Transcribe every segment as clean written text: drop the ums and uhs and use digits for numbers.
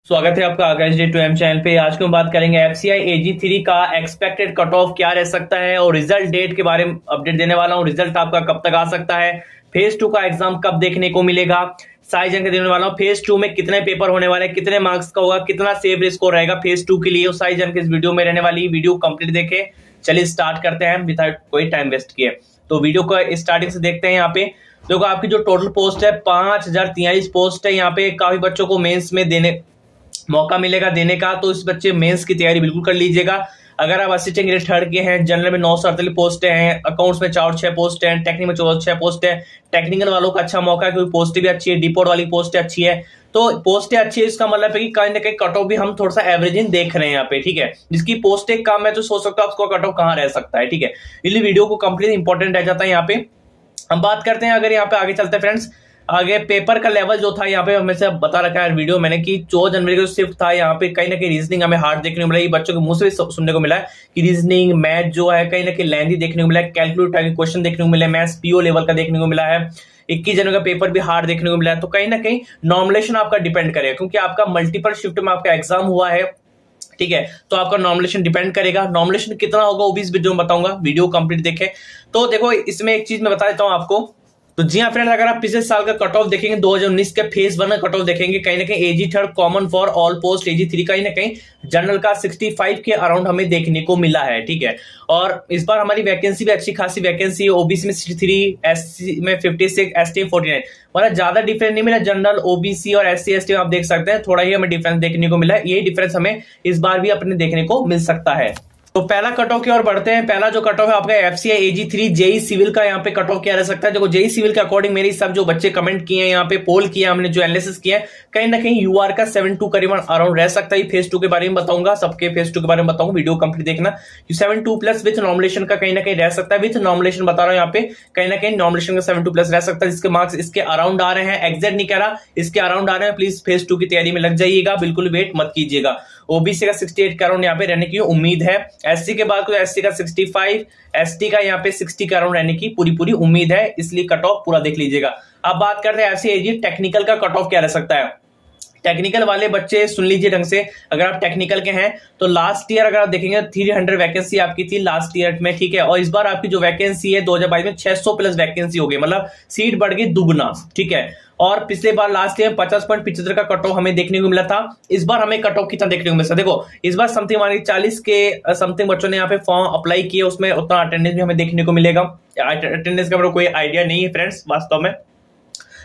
स्वागत है आपका आकाश डे टू एम चैनल पे। आज हम बात करेंगे एफसीआई AG3 का एक्सपेक्टेड कट ऑफ क्या रह सकता है और रिजल्ट डेट के बारे में अपडेट देने वाला हूं। रिजल्ट आपका कब तक आ सकता है, फेज 2 का एग्जाम कब देखने को मिलेगा, सारी जानकारी देने वाला हूं। फेज 2 में कितने पेपर होने वाले हैं, कितने मार्क्स का होगा, कितना सेव स्कोर रहेगा फेज 2 के लिए, वो सारी जानकारी इस वीडियो में रहने वाली। वीडियो कंप्लीट देखे, चलिए स्टार्ट करते हैं विदाउट कोई टाइम वेस्ट किए। तो वीडियो को स्टार्टिंग से देखते हैं। यहाँ पे देखो आपकी जो टोटल पोस्ट है 5043 पोस्ट है। यहाँ पे काफी बच्चों को मेंस में देने मौका मिलेगा देने का, तो इस बच्चे मेंस की तैयारी बिल्कुल कर लीजिएगा। अगर आप असिस्टेंट ग्रेड 3 के हैं, जनरल में 948 पोस्ट हैं, अकाउंट्स में 4-6 पोस्ट हैं, टेक्निकल में 4-6 पोस्ट है। टेक्निकल वालों का अच्छा मौका है क्योंकि पोस्ट भी अच्छी है, डिपोर्ट वाली पोस्ट अच्छी है। तो पोस्टें अच्छी है, इसका मतलब है कि कहीं ना कहीं कट ऑफ भी हम थोड़ा सा एवरेजिंग देख रहे हैं यहाँ पे, ठीक है। जिसकी पोस्टें कम है तो सोच सकते हो आपको कट ऑफ कहाँ रह सकता है, ठीक है। इसलिए वीडियो को कंप्लीट इंपॉर्टेंट रह जाता है। यहाँ पे हम बात करते हैं, अगर यहाँ पे आगे चलते हैं फ्रेंड्स, आगे पेपर का लेवल जो था यहाँ पे हमें बता रखा है वीडियो मैंने कि 14 जनवरी को शिफ्ट था। यहाँ पे कहीं ना कहीं रीजनिंग हमें हार्ड देखने को मिला, ये बच्चों के मुंह से भी सुनने को मिला है कि रीजनिंग मैथ जो है कहीं ना कहीं लेंथी देखने को मिला है, कैलकुलेट टाइप के क्वेश्चन देखने को मिले, मैथ्स PO लेवल का देखने को मिला है। 21 जनवरी का पेपर भी हार्ड देखने को मिला है। तो कहीं ना कहीं नॉर्मलेशन आपका डिपेंड करेगा क्योंकि आपका मल्टीपल शिफ्ट में आपका एग्जाम हुआ है, ठीक है। तो आपका नॉमिनेशन डिपेंड करेगा। नॉमिनेशन कितना होगा वो भी इस वीडियो में बताऊंगा, वीडियो कंप्लीट देखें। तो देखो इसमें एक चीज मैं बता देता हूं आपको। तो जी हाँ फ्रेंड, अगर आप पिछले साल का कट ऑफ देखेंगे 2019 के फेज 1 का कट ऑफ देखेंगे, कहीं ना कहीं AG3 common for all post AG3 कहीं ना कहीं जनरल का 65 के अराउंड हमें देखने को मिला है, ठीक है। और इस बार हमारी वैकेंसी भी अच्छी खासी वैकेंसी है। OBC में 63, SC में 56, ST में 49, मतलब ज्यादा डिफरेंस नहीं मिला। जनरल OBC और SC ST में आप देख सकते हैं थोड़ा ही हमें डिफरेंस देखने को मिला है। यही डिफरेंस हमें इस बार भी अपने देखने को मिल सकता है। तो पहला कट ऑफ की ओर बढ़ते हैं। पहला जो कट ऑफ है आपका एफसीआई AG3 जेई सिविल का यहाँ पे कट ऑफ क्या रह सकता है। देखो जेई सिविल के अकॉर्डिंग मेरी सब जो बच्चे कमेंट किए हैं, यहाँ पे पोल किया हमने, जो एनालिसिस किया है, कहीं ना कहीं UR का 7-2 करीबन अराउंड रह सकता है। फेज 2 के बारे में बताऊंगा, सबके फेज 2 के बारे में बताऊंगा, वीडियो कंप्लीट देखना। 7-2+ विथ नॉमिनेशन का कहीं ना कहीं रह सकता है। विथ नॉमिनेशन बता रहा हूँ यहाँ पे, कहीं ना कहीं नॉमिनेशन का 7-2+ रह सकता है, जिसके मार्क्स इसके अराउंड आ रहे हैं। एग्जैक्ट नहीं कह रहा, इसके अराउंड आ रहे हैं। प्लीज फेज 2 की तैयारी में लग जाइएगा, बिल्कुल वेट मत कीजिएगा। OBC का 68 के अराउंड यहाँ पे रहने की उम्मीद है। SC के बाद SC का 65, ST का यहाँ पे 60 के अराउंड रहने की पूरी उम्मीद है, इसलिए कट ऑफ पूरा देख लीजिएगा। अब बात करते हैं एफसीआई AG टेक्निकल का कट ऑफ क्या रह सकता है। टेक्निकल वाले बच्चे सुन लीजिए ढंग से, अगर आप टेक्निकल के हैं तो लास्ट ईयर अगर आप देखेंगे 300 वैकेंसी आपकी थी लास्ट ईयर में, ठीक है। और इस बार आपकी जो वैकेंसी है 2022 में 600+ वैकेंसी हो गई, मतलब सीट बढ़ गई दुगना, ठीक है। और पिछले बार लास्ट ईयर 50.75 का कट ऑफ हमें देखने को मिला था। इस बार हमें कट ऑफ कितना देखने को मिला, देखो इस बार समथिंग हमारे 40 के समथिंग बच्चों ने यहाँ पे फॉर्म अप्लाई किए, उसमें उतना अटेंडेंस भी हमें देखने को मिलेगा। अटेंडेंस का मेरा कोई आइडिया नहीं है फ्रेंड्स वास्तव में।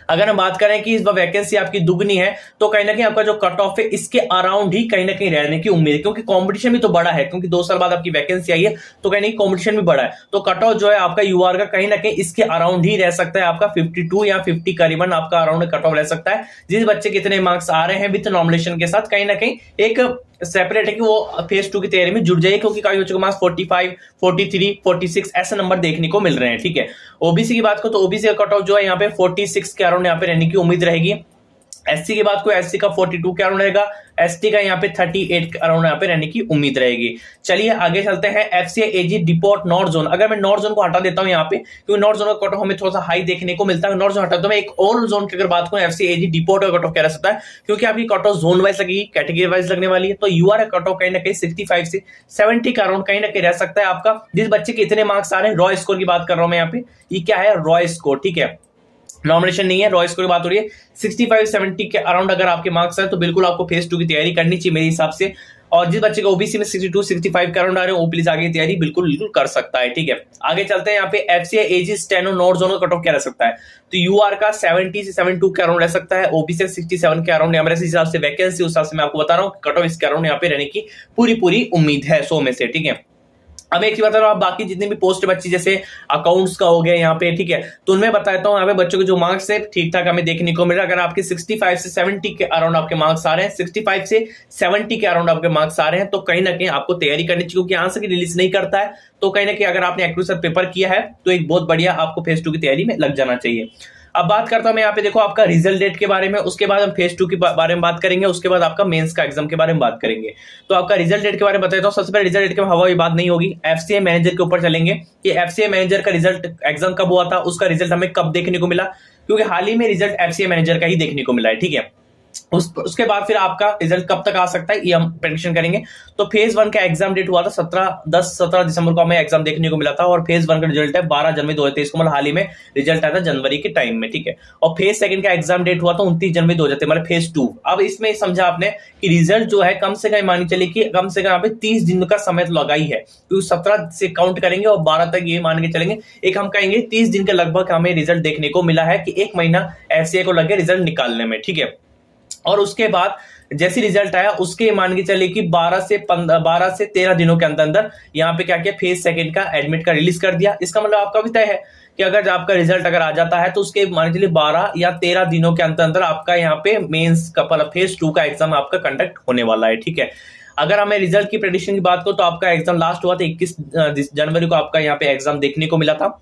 अगर हम बात करें कि इस बार वैकेंसी आपकी दुगनी है तो कहीं ना कहीं आपका जो कट ऑफ है इसके अराउंड ही कहीं ना कहीं रहने की उम्मीद है, क्योंकि कंपटीशन भी तो बड़ा है, क्योंकि 2 साल बाद आपकी वैकेंसी आई है तो कहीं ना कहीं कंपटीशन भी बड़ा है। तो कट ऑफ जो है आपका UR का कहीं ना कहीं इसके अराउंड ही रह सकता है। आपका 52 या 50 करीबन आपका अराउंड कट ऑफ रह सकता है। जिस बच्चे कितने मार्क्स आ रहे हैं विद नॉमिनेशन के साथ, कहीं ना कहीं एक सेपरेट है कि वो फेज 2 की तैयारी में जुड़ जाए, क्योंकि काफी बच्चों के मार्क्स 45, 43, 46 ऐसे नंबर देखने को मिल रहे हैं, ठीक है। OBC की बात करो तो OBC का कट ऑफ जो है यहाँ पे 46 के अराउंड यहाँ पे रहने की उम्मीद रहेगी। SC की बात को SC का 42 के अराउंड रहेगा, ST का यहाँ पे 38 के अराउंड यहाँ पे रहने की उम्मीद रहेगी। चलिए आगे चलते हैं FCI AG deport north zone. अगर मैं नॉर्थ जोन को हटा देता हूँ यहाँ पे, क्योंकि नॉर्थ जोन का कट ऑफ हमें थोड़ा सा हाई देखने को मिलता है, नॉर्थ जोन हटा तो मैं एक और जोन की अगर बात करूँ एफसीआई AG डिपोर्ट का कट ऑफ क्या रह सकता है, क्योंकि आपकी कट ऑफ जोन वाइज लगेगी, कैटेगरी वाइज लगने वाली है। तो UR का कट ऑफ कहीं ना कहीं 65 से 70 का अराउंड कहीं ना कहीं रह सकता है आपका। जिस बच्चे के इतने मार्क्स आ रहे हैं, रॉ स्कोर की बात कर रहा हूं मैं यहाँ पे, ये क्या है रॉ स्कोर, ठीक है, नॉमिनेशन नहीं है, रॉ स्कोर की बात हो रही है। 65-70 के अराउंड अगर आपके मार्क्स है तो बिल्कुल आपको फेज 2 की तैयारी करनी चाहिए मेरे हिसाब से। और जिस बच्चे को OBC में 62-65 के अराउंड आ रहे हैं वो प्लीज आगे तैयारी बिल्कुल कर सकता है, ठीक है। आगे चलते हैं यहाँ पे FCI AG steno north zone का कट ऑफ क्या रह सकता है। तो UR का 70 से 72 के अराउंड रह सकता है, OBC 67 के अराउंड। हमारे हिसाब से वैकेंसी उस हिसाब से मैं आपको बता रहा हूँ कट ऑफ इसके अराउंड यहाँ पे रहने की पूरी उम्मीद है 100 में से, ठीक है। अब एक ही बता रहा हूँ, बाकी जितनी भी पोस्ट बच्ची जैसे अकाउंट्स का हो गया यहाँ पे, ठीक है, तो उनमें बताता हूँ यहाँ पे बच्चों के जो मार्क्स है ठीक ठाक हमें देखने को मिल रहा है। अगर आपके 65 से 70 के अराउंड आपके मार्क्स आ रहे हैं, 65 से 70 के अराउंड आपके मार्क्स आ रहे हैं, तो कहीं ना कहीं आपको तैयारी करनी चाहिए, क्योंकि आंसर की रिलीज नहीं करता है। तो कहीं ना कहीं अगर आपने एक्यूरेट पेपर किया है तो एक बहुत बढ़िया आपको फेज 2 की तैयारी में लग जाना चाहिए। अब बात करता हूं मैं यहाँ पे, देखो आपका रिजल्ट डेट के बारे में, उसके बाद हम फेज 2 के बारे में बात करेंगे, उसके बाद आपका मेंस का एग्जाम के बारे में बात करेंगे। तो आपका रिजल्ट डेट के बारे में बताता हूं। सबसे पहले रिजल्ट डेट के हवाई बात नहीं होगी, एफसीआई मैनेजर के ऊपर चलेंगे कि एफसीआई मैनेजर का रिजल्ट एग्जाम कब हुआ था, उसका रिजल्ट हमें कब देखने को मिला, क्योंकि हाल ही में रिजल्ट एफसीआई मैनेजर का ही देखने को मिला है, ठीक है। उसके बाद फिर आपका रिजल्ट कब तक आ सकता है ये हम प्रेडिक्शन करेंगे। तो फेज 1 का एग्जाम डेट हुआ था 17 दिसंबर को हमें एग्जाम देखने को मिला था, और फेज 1 का रिजल्ट है 12 जनवरी 2023 को, मतलब हाल ही में रिजल्ट आया था जनवरी के टाइम में, ठीक है। और फेज 2 का एग्जाम डेट हुआ था 29 जनवरी 2023, मतलब फेज 2। अब इसमें समझा आपने कि रिजल्ट जो है कम से कम मानी चलिए कि कम से कम यहाँ पे 30 दिन का समय तो लगा ही है, क्योंकि 17 से काउंट करेंगे और 12 तक ये मान के चलेंगे, एक हम कहेंगे 30 दिन के लगभग हमें रिजल्ट देखने को मिला है, कि 1 महीना एफसीआई को लगे रिजल्ट निकालने में, ठीक है। और उसके बाद जैसे रिजल्ट आया उसके मान के चलिए कि 12 से 13 दिनों के अंदर अंदर यहाँ पे क्या किया, फेज 2 का एडमिट का रिलीज कर दिया। इसका मतलब आपका भी तय है कि अगर आपका रिजल्ट अगर आ जाता है तो उसके मान के चलिए 12 या 13 दिनों के अंदर अंदर आपका यहाँ पे मेंस का फेज 2 का एग्जाम आपका कंडक्ट होने वाला है, ठीक है। अगर हमें रिजल्ट की प्रेडिक्शन की बात करो तो आपका एग्जाम लास्ट हुआ था 21 जनवरी को आपका यहाँ पे एग्जाम देखने को मिला था।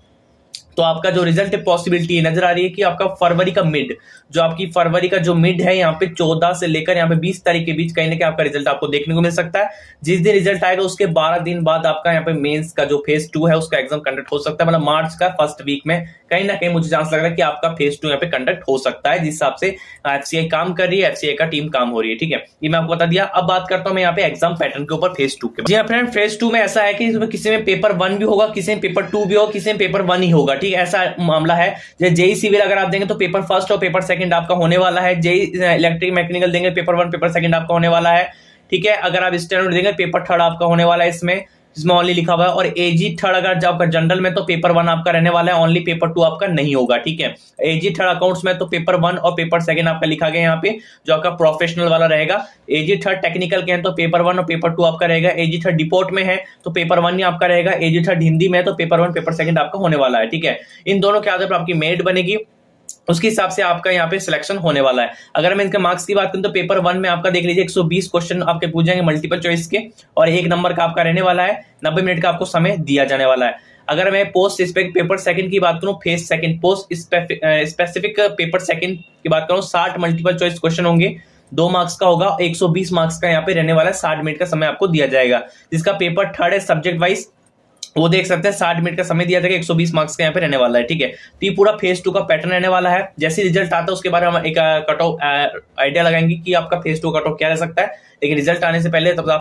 तो आपका जो रिजल्ट पॉसिबिलिटी नजर आ रही है कि आपका फरवरी का मिड, जो आपकी फरवरी का जो मिड है यहाँ पे 14 से लेकर यहाँ पे 20 तारीख के बीच कहीं ना कहीं आपका रिजल्ट आपको देखने को मिल सकता है। जिस दिन रिजल्ट आएगा उसके 12 दिन बाद आपका यहाँ पे मेंस का जो फेज 2 है उसका एग्जाम कंडक्ट हो सकता है, मतलब मार्च का फर्स्ट वीक में कहीं ना कहीं मुझे चांस लग रहा है कि आपका फेज 2 यहाँ पे कंडक्ट हो सकता है, जिस हिसाब से एफसीआई काम कर रही है, एफसीआई का टीम काम हो रही है, ठीक है। ये मैं आपको बता दिया। अब बात करता हूँ मैं यहाँ पे एग्जाम पैटर्न के ऊपर फेज 2 के। जी हाँ फ्रेंड, फेज 2 में ऐसा है कि इसमें किसी में पेपर 1 भी होगा, किसी में पेपर 2 भी होगा, किसी में पेपर 1 ही होगा, ठीक है, ऐसा मामला है। जैसे जेई सिविल अगर आप देंगे तो पेपर फर्स्ट और पेपर सेकंड आपका होने वाला है। जेई इलेक्ट्रिक मैकेनिकल देंगे पेपर 1 पेपर सेकंड आपका होने वाला है, ठीक है। अगर आप स्टैंडर्ड देंगे पेपर 3 आपका होने वाला है, इसमें ओनली लिखा हुआ है। और एजी 3 अगर जब आपका जनरल में तो पेपर 1 आपका रहने वाला है, ओनली पेपर 2 आपका नहीं होगा, ठीक है। एजी 3 अकाउंट्स में तो पेपर 1 और पेपर 2 आपका लिखा गया यहाँ पे, जो आपका प्रोफेशनल वाला रहेगा। एजी 3 टेक्निकल के हैं तो पेपर 1 और पेपर 2 आपका रहेगा। एजी 3 डिपोर्ट में है तो पेपर 1 ही आपका रहेगा। एजी 3 हिंदी में है तो पेपर 1 पेपर 2 आपका होने वाला है, ठीक है। इन दोनों के आधार पर आपकी मेरिट बनेगी, उसके हिसाब से आपका यहाँ पे सिलेक्शन होने वाला है। अगर मैं इनके मार्क्स की बात करूं तो पेपर 1 में आपका देख लीजिए 120 क्वेश्चन आपके पूछ जाएंगे मल्टीपल चॉइस के, और 1 नंबर का आपका रहने वाला है। 90 मिनट का आपको समय दिया जाने वाला है। अगर मैं पोस्ट स्पेसिफिक पेपर 2 की बात करूं, फेज 2 पोस्ट स्पेसिफिक पेपर 2 की बात करूं, 60 मल्टीपल चॉइस क्वेश्चन होंगे, 2 मार्क्स का होगा, 120 मार्क्स का यहाँ पे रहने वाला है। 60 मिनट का समय आपको दिया जाएगा। जिसका पेपर 3 है सब्जेक्ट वाइज, वो देख सकते हैं 60 मिनट का समय दिया जाएगा, 120 मार्क्स का यहाँ पे रहने वाला है, ठीक है। तो ये पूरा फेज 2 का पैटर्न रहने वाला है। जैसे रिजल्ट आता है उसके बारे में हम एक कट ऑफ आइडिया लगाएंगे कि आपका फेज 2 कट ऑफ क्या रह सकता है, लेकिन रिजल्ट आने से पहले तब